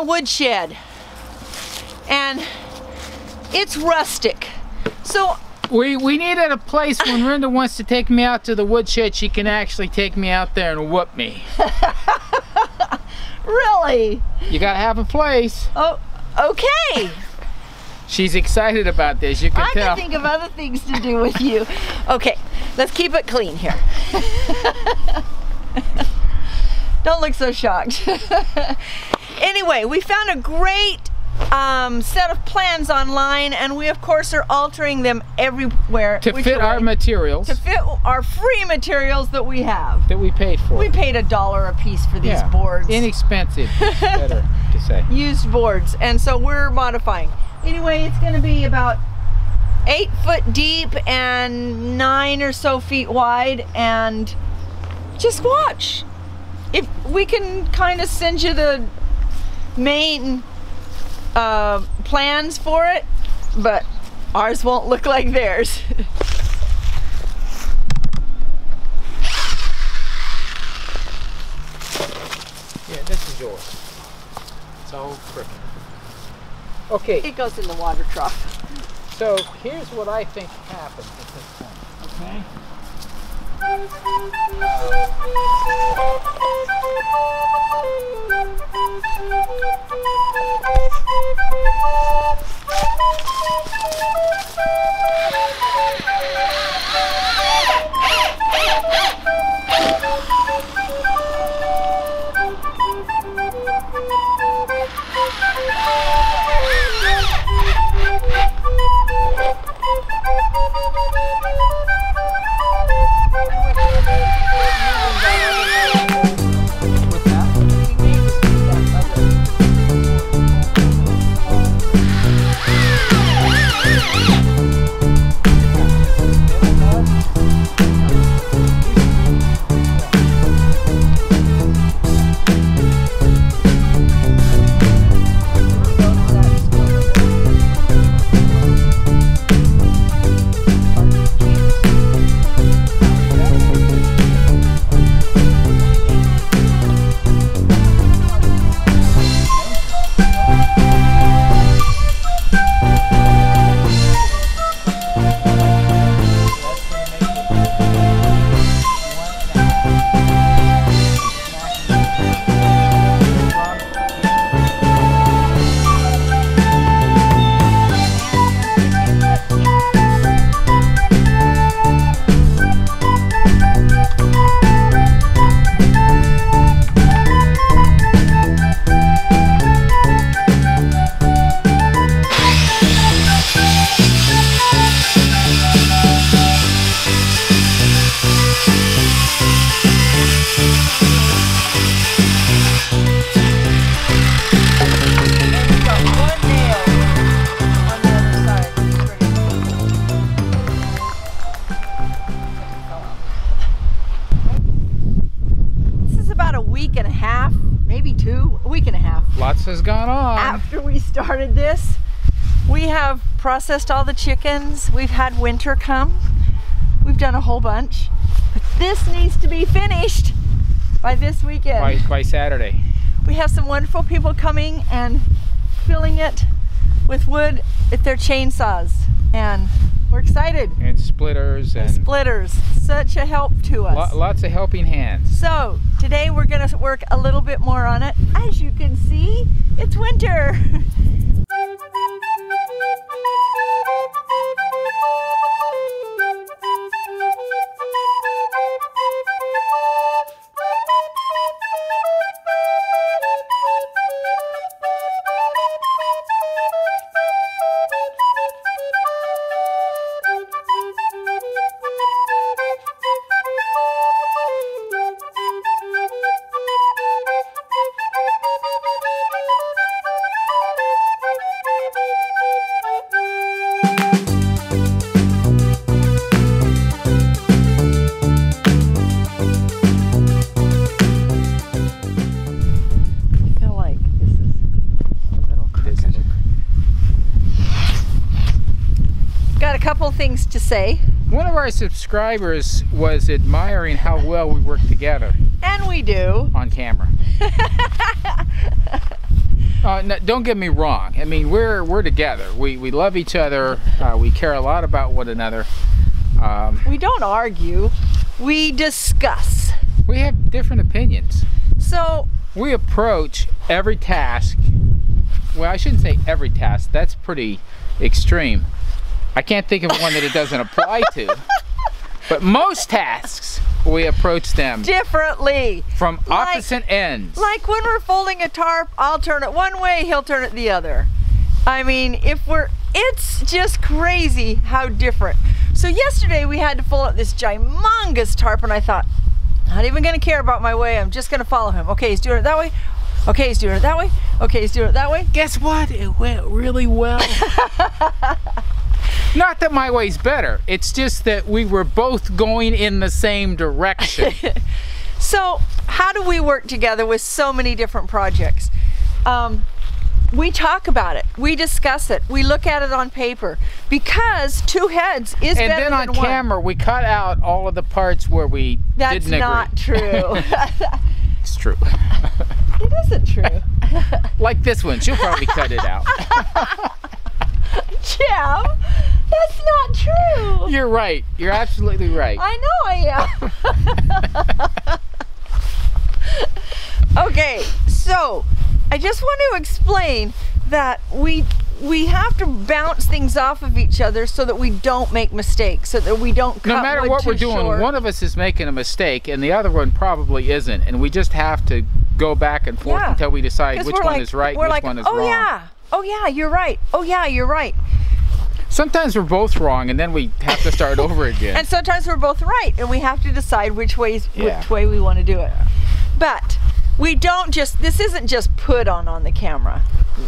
a woodshed, and it's rustic. So we needed a place when Rhonda wants to take me out to the woodshed, she can actually take me out there and whoop me. Really? You gotta have a place. Oh, okay. She's excited about this, you can tell. I can think of other things to do with you. Okay, let's keep it clean here. Don't look so shocked. Anyway, we found a great set of plans online, and we of course are altering them everywhere. To fit our materials. To fit our free materials that we have. That we paid for. We paid $1 a piece for these boards. Inexpensive, better to say. Used boards, and so we're modifying. Anyway, it's going to be about 8 foot deep and 9 or so feet wide, and just watch. If we can kind of send you the main plans for it, but ours won't look like theirs. Yeah, this is yours. It's all crooked. Okay. It goes in the water trough. So here's what I think happens at this point, okay? Lots has gone on. After we started this, we have processed all the chickens. We've had winter come. We've done a whole bunch. But this needs to be finished by this weekend. By Saturday. We have some wonderful people coming and filling it with wood with their chainsaws. And we're excited. And splitters. And splitters. Such a help to us. Lots of helping hands. So today we're going to work a little bit more on it. As you can see, it's winter. Things to say. One of our subscribers was admiring how well we work together. And we do. On camera. No, don't get me wrong. I mean, we're together. We love each other. We care a lot about one another. We don't argue. We discuss. We have different opinions. So we approach every task. Well, I shouldn't say every task. That's pretty extreme. I can't think of one that it doesn't apply to. But most tasks, we approach them differently. From opposite ends. Like when we're folding a tarp, I'll turn it one way, he'll turn it the other. I mean, it's just crazy how different. So yesterday we had to fold up this gigantous tarp, and I thought, not even gonna care about my way, I'm just gonna follow him. Okay, he's doing it that way. Okay, he's doing it that way. Okay, he's doing it that way. Guess what? It went really well. Not that my way's better. It's just that we were both going in the same direction. So how do we work together with so many different projects? We talk about it. We discuss it. We look at it on paper, because two heads is better than one. And then on camera, we cut out all of the parts where we didn't agree. That's not true. It's true. It isn't true. Like this one, she'll probably cut it out. Jim, that's not true. You're right. You're absolutely right. I know I am. Okay, so I just want to explain that we have to bounce things off of each other so that we don't make mistakes, so that we don't cut no matter what we're doing, short. One of us is making a mistake and the other one probably isn't, and we just have to go back and forth until we decide which one is right and which one is wrong. Oh yeah, you're right. Oh yeah, you're right. Sometimes we're both wrong, and then we have to start over again. And sometimes we're both right, and we have to decide which way we want to do it. But we don't just, this isn't just put on the camera.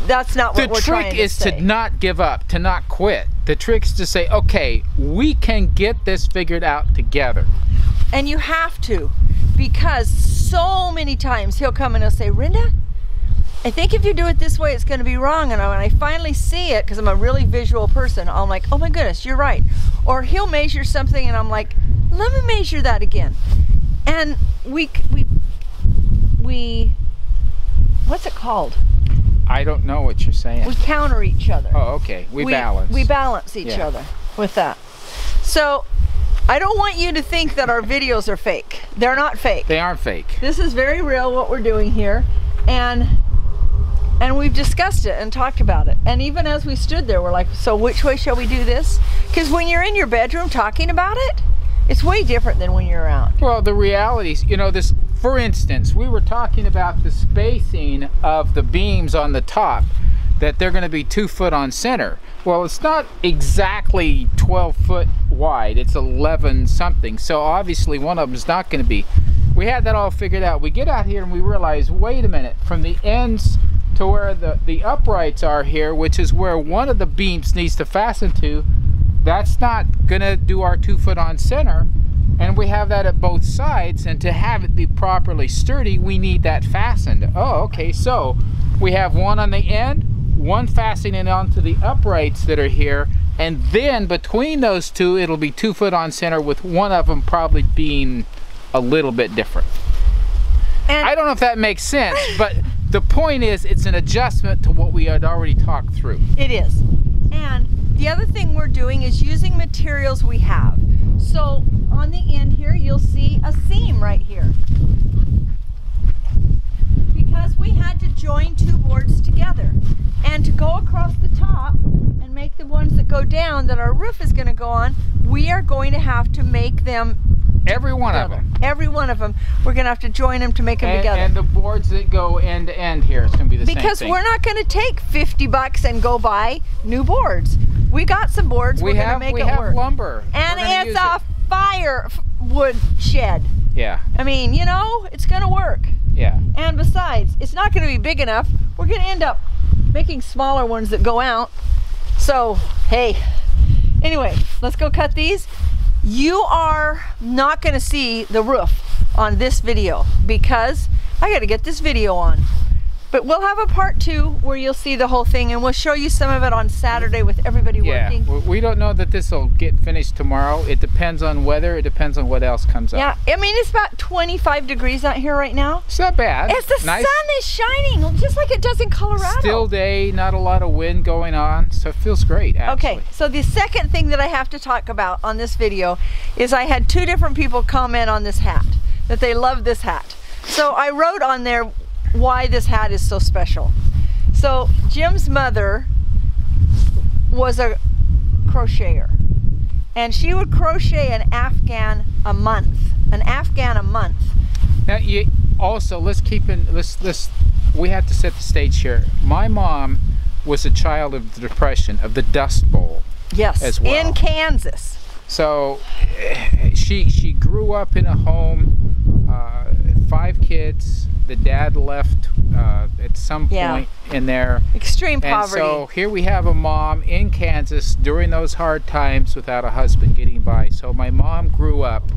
That's not what we're trying to say. The trick is to not give up, to not quit. The trick is to say, okay, we can get this figured out together. And you have to, because so many times he'll come and he'll say, Rinda, I think if you do it this way, it's going to be wrong. And when I finally see it, because I'm a really visual person, I'm like, oh my goodness, you're right. Or he'll measure something and I'm like, let me measure that again. And we what's it called? I don't know what you're saying. We counter each other. Oh, okay. We balance. We balance each other with that. So I don't want you to think that our videos are fake. They're not fake. They aren't fake. This is very real, what we're doing here. And we've discussed it and talked about it. And even as we stood there, we're like, so which way shall we do this? Because when you're in your bedroom talking about it, it's way different than when you're out. Well, the realities, you know, this, for instance, we were talking about the spacing of the beams on the top, that they're going to be 2 foot on center. Well, it's not exactly 12 foot wide, it's 11 something. So obviously one of them is not going to be. We had that all figured out. We get out here and we realize, wait a minute, from the ends to where the uprights are here, which is where one of the beams needs to fasten to, that's not gonna do our 2 foot on center, and we have that at both sides, and to have it be properly sturdy, we need that fastened. Oh, okay, so we have one on the end, one fastening onto the uprights that are here, and then between those two, it'll be 2 foot on center, with one of them probably being a little bit different. And I don't know if that makes sense, but the point is, it's an adjustment to what we had already talked through. It is. And the other thing we're doing is using materials we have. So on the end here, you'll see a seam right here. Because we had to join two boards together. And to go across the top and make the ones that go down that our roof is going to go on, we are going to have to make them every one together. Of them. Every one of them. We're going to have to join them to make them together. And the boards that go end to end here is going to be the same thing. Because we're not going to take $50 and go buy new boards. We got some boards. We're going to make it work. We have lumber. And it's a firewood shed. Yeah. I mean, you know, it's going to work. Yeah. And besides, it's not going to be big enough. We're going to end up making smaller ones that go out. So, hey. Anyway, let's go cut these. You are not going to see the roof on this video because I got to get this video on. But we'll have a part 2 where you'll see the whole thing, and we'll show you some of it on Saturday with everybody working. Yeah, we don't know that this will get finished tomorrow. It depends on weather. It depends on what else comes up. Yeah, I mean, it's about 25 degrees out here right now. It's not bad. As the sun is shining, just like it does in Colorado. Still day, not a lot of wind going on, so it feels great, actually. Okay, so the second thing that I have to talk about on this video is I had 2 different people comment on this hat, that they love this hat. So I wrote on there why this hat is so special. So Jim's mother was a crocheter, and she would crochet an Afghan a month. Now, you also, let's we have to set the stage here. My mom was a child of the Depression, of the Dust Bowl. Yes, as well. In Kansas. So she grew up in a home, 5 kids. The dad left at some point in there. Extreme poverty. And so here we have a mom in Kansas during those hard times without a husband getting by. So my mom grew up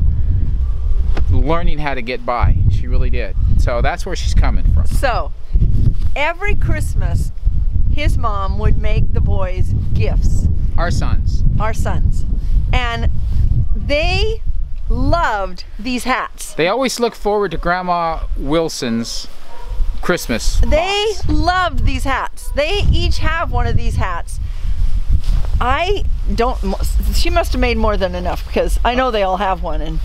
learning how to get by. She really did. So that's where she's coming from. So every Christmas, his mom would make the boys gifts. Our sons. And they loved these hats. They always look forward to Grandma Wilson's Christmas box. Loved these hats. They each have one of these hats. She must have made more than enough, because I know they all have one, and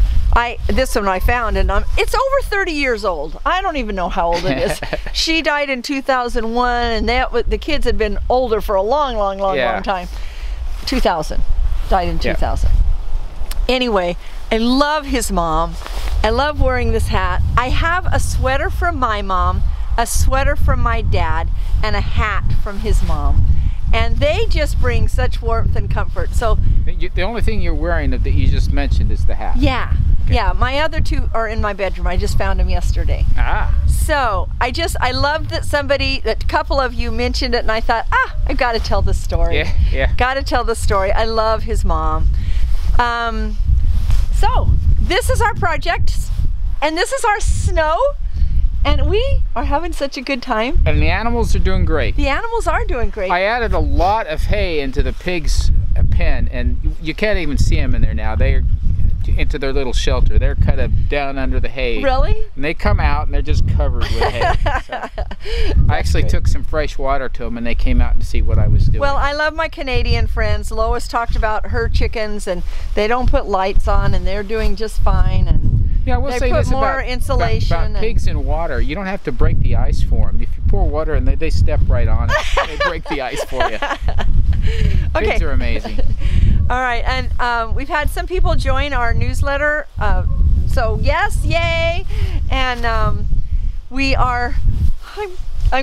this one I found, and it's over 30 years old. I don't even know how old it is. She died in 2001, and the kids had been older for a long time. 2000. Died in 2000. Anyway, I love his mom. I love wearing this hat. I have a sweater from my mom, a sweater from my dad, and a hat from his mom. And they just bring such warmth and comfort. So the only thing you're wearing that you just mentioned is the hat. Yeah. Okay. Yeah, my other 2 are in my bedroom. I just found them yesterday. So I loved that a couple of you mentioned it, and I thought, I've got to tell this story. Yeah. Got to tell the story. I love his mom. So this is our project, and this is our snow, and we are having such a good time. And the animals are doing great. The animals are doing great. I added a lot of hay into the pigs' pen, and you can't even see them in there now. They're into their little shelter. They're kind of down under the hay. Really? And they come out and they're just covered with hay. So I actually took some fresh water to them, and they came out to see what I was doing. Well, I love my Canadian friends. Lois talked about her chickens, and they don't put lights on, and they're doing just fine. And yeah, we'll say this about insulation. About pigs in water. You don't have to break the ice for them. If you pour water and they step right on it, they break the ice for you. Okay. Pigs are amazing. All right, and we've had some people join our newsletter. So yes, yay! And I'm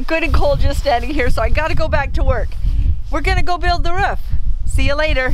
good and cold just standing here, so I got to go back to work. We're gonna go build the roof. See you later.